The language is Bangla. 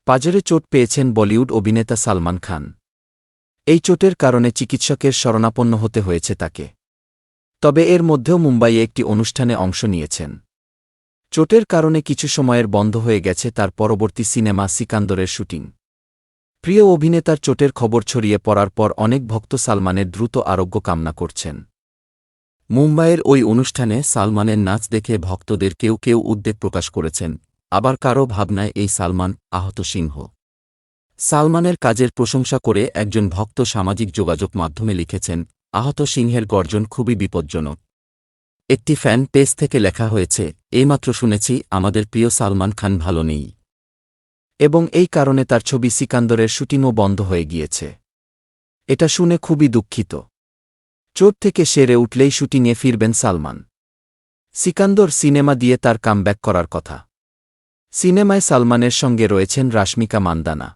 পাঁজরে চোট পেয়েছেন বলিউড অভিনেতা সালমান খান। এই চোটের কারণে চিকিৎসকের শরণাপন্ন হতে হয়েছে তাকে। তবে এর মধ্যেও মুম্বাইয়ে একটি অনুষ্ঠানে অংশ নিয়েছেন। চোটের কারণে কিছু সময়ের বন্ধ হয়ে গেছে তার পরবর্তী সিনেমা সিকান্দরের শুটিং। প্রিয় অভিনেতার চোটের খবর ছড়িয়ে পড়ার পর অনেক ভক্ত সালমানের দ্রুত আরোগ্য কামনা করছেন। মুম্বাইয়ের ওই অনুষ্ঠানে সালমানের নাচ দেখে ভক্তদের কেউ কেউ উদ্বেগ প্রকাশ করেছেন, আবার কারও ভাবনায় এই সালমান আহত সিংহ। সালমানের কাজের প্রশংসা করে একজন ভক্ত সামাজিক যোগাযোগ মাধ্যমে লিখেছেন, আহত সিংহের গর্জন খুবই বিপজ্জনক। একটি ফ্যান পেজ থেকে লেখা হয়েছে, এইমাত্র শুনেছি আমাদের প্রিয় সালমান খান ভালো নেই, এবং এই কারণে তার ছবি সিকান্দরের শুটিংও বন্ধ হয়ে গিয়েছে। এটা শুনে খুবই দুঃখিত। চোট থেকে সেরে উঠলেই শুটিংয়ে ফিরবেন সালমান। সিকান্দর সিনেমা দিয়ে তার কামব্যাক করার কথা। সিনেমায় সালমানের সঙ্গে রয়েছেন রাশমিকা মান্দানা।